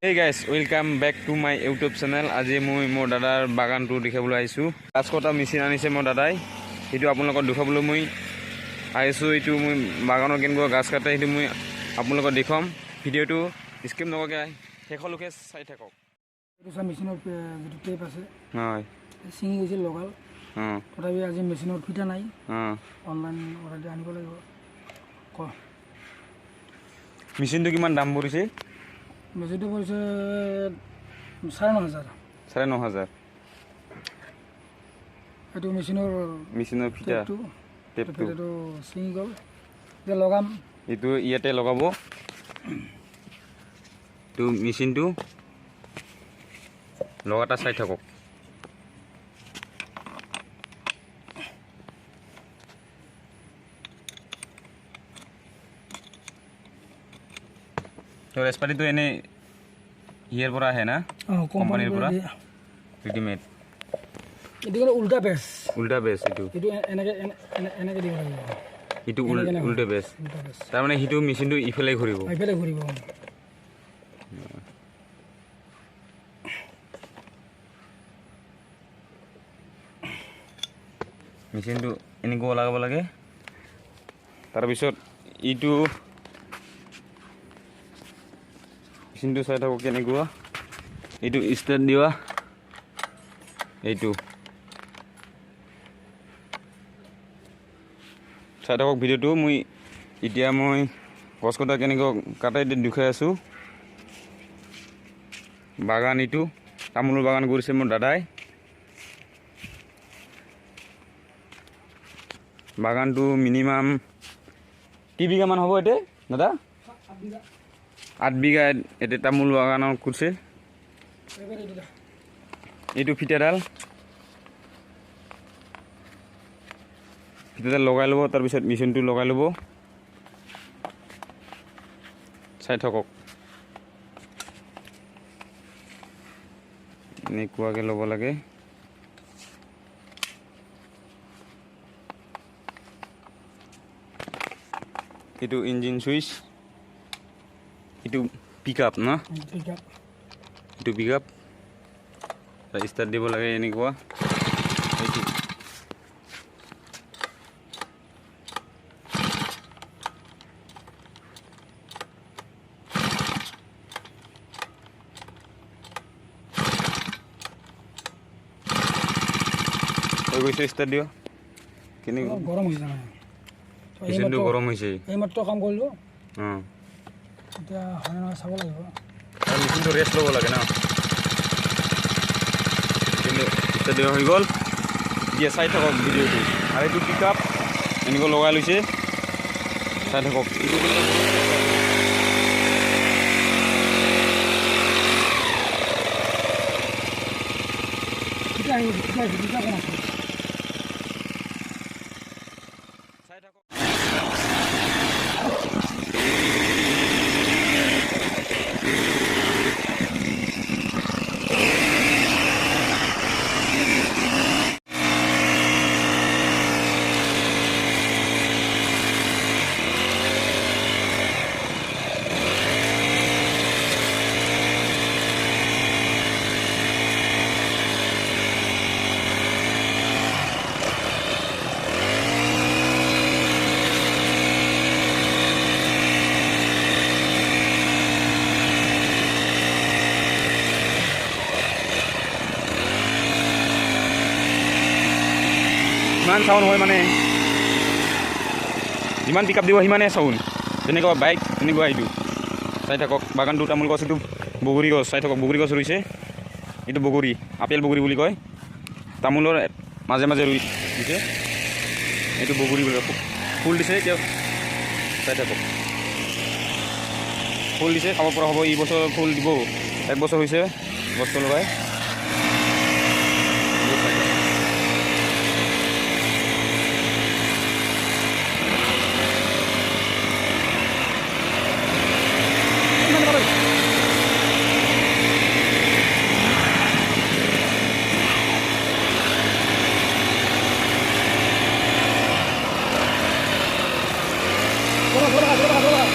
Hey guys, welcome back to my YouTube channel. আজি মই মোৰ দাদাৰ বাগানটো দেখাবলৈ আহিছো। গাছ কটা মেচিন আনিছে মোৰ দাদাই। এটো আপোনালোকক দেখাবলৈ মই আহিছো। এটো মই বাগানৰ কেনেকুৱা গাছ কাটে এটো মই আপোনালোকক দেখাম। ভিডিওটো স্কিপ নকৰাকৈ শেষলৈকে চাই থাকক। এটো সব মেচিনৰ যেটো টেপ আছে হয় সিঙি গৈছিল লগাল তথাপি আজি মেচিনৰ ফিটা নাই অনলাইন অৰ্ডাৰ আনিব লাগিব ক মেচিনটো কিমান দাম পৰিছে মেচিনটো পৰিছে ৯,৫০০ ৯,৫০০ এটো মেচিনৰ ফিটা টেপটো সিঙি গল যে লগাম এটো ইয়াতে লগাব তো মেচিনটো লগাটা চাই থাকক তো ৰেসপাটিটো এনে ইয়াৰ পৰা আহে না কোম্পানীৰ পৰা ৰেডিমেড এটো মানে উল্টা বেস এটো এনেকে দিব লাগিব এটো উল্টা বেস তাৰ মানে হিটো মেচিনটো ইফালে ঘূৰিব মেচিনটো এনেকৈ লগাব লাগে তাৰপিছত ইটো মেচিনটো চাই থাকক কেনেকুৱা এইটো ষ্টাৰ্ট দিবা এইটো চাই থাকক ভিডিওটো এতিয়া মই গছ কটা কেনেকৈ কাটাই দেখাই আছোঁ বাগান এইটো তামোলৰ বাগান কৰিছে মোৰ দাদাই বাগানটো মিনিমাম কেইবিঘামান হ'ব এতে দাদা ৮ বিঘা এতে তামোল বাগানৰ কৰিছে এইটো ফিটাডাল লগাই ল'ব তাৰপিছত মেচিনটো লগাই ল'ব চাই থাকক এনেকুৱাকৈ ল'ব লাগে itu engine switch itu pickup na itu pickup start দিব লাগে এনেকুৱা এইটো গৈছে start দিও কিনে গৰম হৈ যায় মেচিনটো গৰম হৈছে এইমাত্ৰ কাম কৰিলোঁ এতিয়া হয় নহয় চাব লাগিব আৰু মেচিনটো ৰেষ্ট ল'ব লাগে না কিন্তু এতিয়া হৈ গ'ল এতিয়া চাই থাকক ভিডিঅ'টো আৰু এইটো পিক আপ এনেকৈ লগাই লৈছে চাই থাকক ইমান চাউণ্ড হয় মানে যিমান পিক আপ দিব সিমানে চাউণ্ড যেনেকুৱা বাইক তেনেকুৱা এইটো চাই থাকক বাগানটো তামোল গছ এইটো বগৰী গছ চাই থাকক বগৰী গছ ৰুইছে এইটো বগৰী আপেল বগৰী বুলি কয় তামোলৰ মাজে মাজে ৰুই দিছে এইটো বগৰী বুলি ফুল দিছে এতিয়া চাই থাকক ফুল দিছে খাব পৰা হ'ব এই বছৰ ফুল দিব 1 বছৰ হৈছে গছটো লগাই Bola.